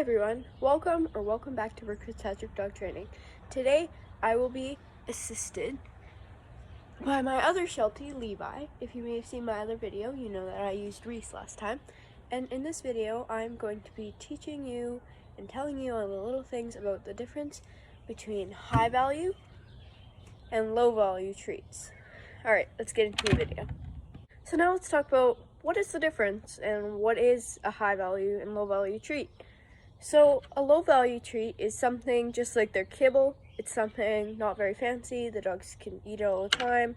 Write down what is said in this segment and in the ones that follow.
everyone, welcome back to Recruit-Centric Dog Training. Today I will be assisted by my other sheltie, Levi. If you may have seen my other video, you know that I used Reese last time. And in this video, I'm going to be teaching you and telling you all the little things about the difference between high value and low value treats. Alright, let's get into the video. So now let's talk about what is the difference and what is a high value and low value treat. So a low value treat is something just like their kibble. It's something not very fancy, the dogs can eat it all the time,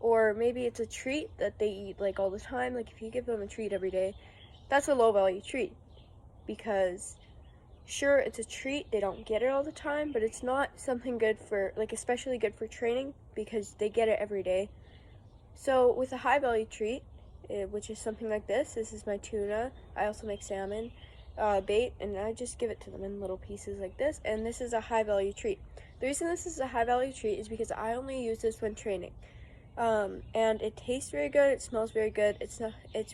or maybe it's a treat that they eat like all the time. Like if you give them a treat every day, that's a low value treat, because sure, it's a treat, they don't get it all the time, but it's not something good for, like, especially good for training, because they get it every day. So with a high value treat, which is something like this is my tuna. I also make salmon bait, and I just give it to them in little pieces like this, and this is a high value treat. The reason this is a high value treat is because I only use this when training, and it tastes very good, it smells very good, it's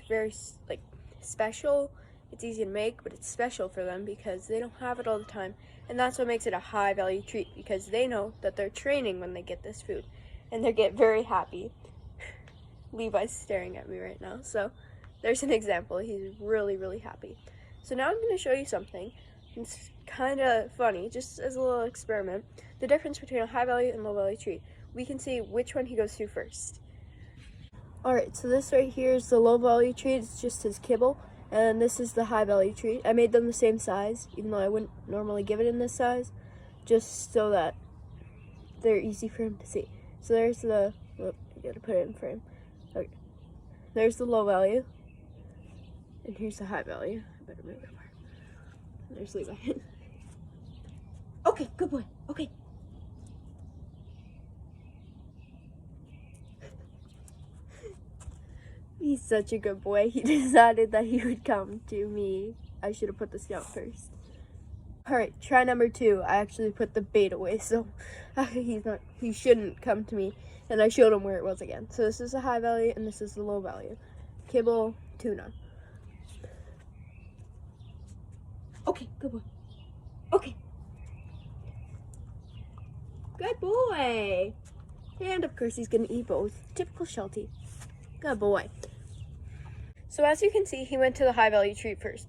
very like special, it's easy to make, but it's special for them because they don't have it all the time, and that's what makes it a high value treat, because they know that they're training when they get this food, and they get very happy. Levi's staring at me right now, so there's an example. He's really happy. So now I'm going to show you something. It's kind of funny, just as a little experiment, the difference between a high value and low value treat. We can see which one he goes through first. Alright, so this right here is the low value treat. It's just his kibble, and this is the high value treat. I made them the same size, even though I wouldn't normally give it in this size, just so that they're easy for him to see. So there's the, you gotta put it in frame. Okay. There's the low value, and here's the high value. I better move it apart. There's Levi. Okay, good boy. Okay. He's such a good boy. He decided that he would come to me. I should have put the scout first. Alright, try number 2. I actually put the bait away, so he shouldn't come to me. And I showed him where it was again. So this is the high value, and this is the low value. Kibble, tuna. Okay, good boy. Okay. Good boy. And of course he's gonna eat both. Typical sheltie. Good boy. So as you can see, he went to the high value treat first.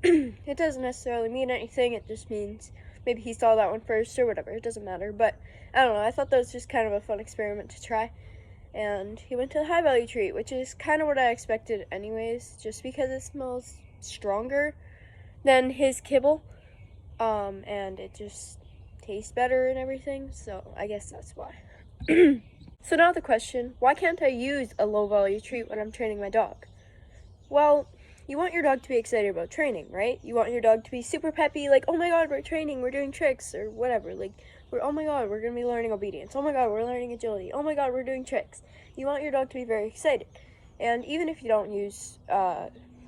It doesn't necessarily mean anything, it just means maybe he saw that one first or whatever, it doesn't matter. But I don't know, I thought that was just kind of a fun experiment to try. And he went to the high value treat, which is kind of what I expected anyways, just because it smells stronger than his kibble. And it just tastes better and everything, so I guess that's why. So now the question, why can't I use a low value treat when I'm training my dog? Well, you want your dog to be excited about training, right? You want your dog to be super peppy, like, oh my god, we're training, we're doing tricks, or whatever. Like, oh my god, we're going to be learning obedience. Oh my god, we're learning agility. Oh my god, we're doing tricks. You want your dog to be very excited. And even if you don't use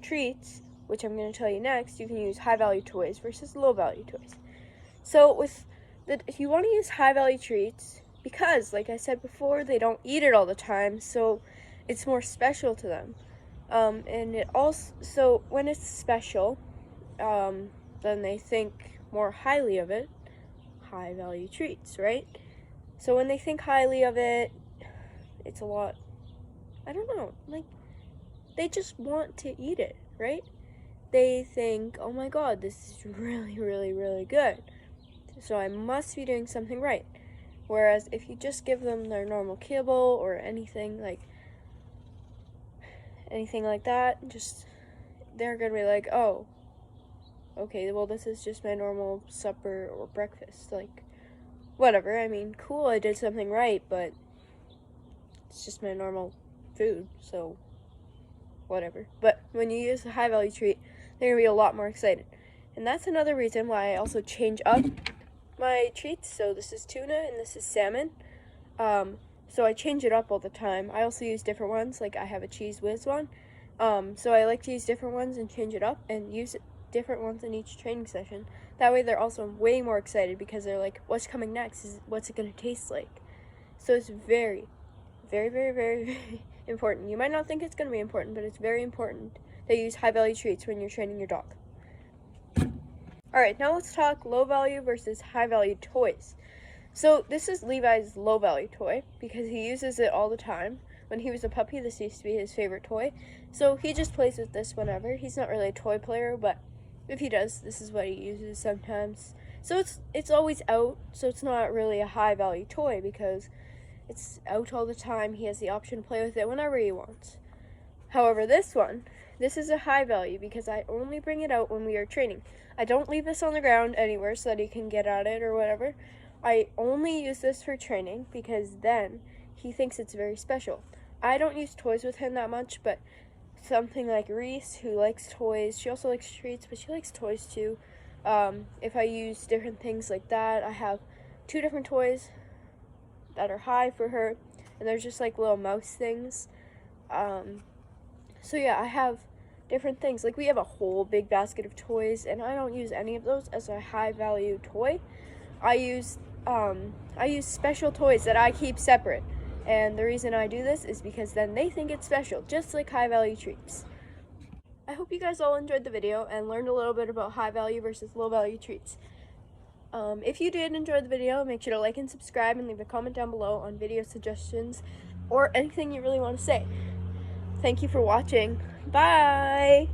treats, which I'm going to tell you next, you can use high-value toys versus low-value toys. So if you want to use high-value treats, because, like I said before, they don't eat it all the time, so it's more special to them. And it also, so when it's special, then they think more highly of it. High value treats, right? So when they think highly of it, it's a lot, I don't know, like, they just want to eat it, right? They think, oh my god, this is really good, so I must be doing something right. Whereas if you just give them their normal kibble or anything like that, just, they're gonna be like, oh, okay, well, this is just my normal supper or breakfast, like, whatever. I mean, cool, I did something right, but it's just my normal food, so whatever. But when you use a high value treat, they're gonna be a lot more excited. And that's another reason why I also change up my treats. So this is tuna and this is salmon. So I change it up all the time. I also use different ones, like I have a cheese whiz one. So I like to use different ones and change it up and use different ones in each training session. That way they're also way more excited, because they're like, what's coming next? What's it going to taste like? So it's very important. You might not think it's going to be important, but it's very important that you use high value treats when you're training your dog. Alright, now let's talk low value versus high value toys. So this is Levi's low value toy because he uses it all the time. When he was a puppy, this used to be his favorite toy. So he just plays with this whenever. He's not really a toy player, but if he does, this is what he uses sometimes. So it's always out, so it's not really a high value toy because it's out all the time. He has the option to play with it whenever he wants. However, this is a high value because I only bring it out when we are training. I don't leave this on the ground anywhere so that he can get at it or whatever. I only use this for training because then he thinks it's very special. I don't use toys with him that much, but something like Reese, who likes toys, she also likes treats, but she likes toys too. If I use different things like that, I have 2 different toys that are high for her, and they're just like little mouse things. So yeah, I have different things. Like we have a whole big basket of toys, and I don't use any of those as a high value toy. I use special toys that I keep separate. And the reason I do this is because then they think it's special, just like high value treats. I hope you guys all enjoyed the video and learned a little bit about high value versus low value treats. If you did enjoy the video, make sure to like and subscribe and leave a comment down below on video suggestions or anything you really want to say. Thank you for watching. Bye!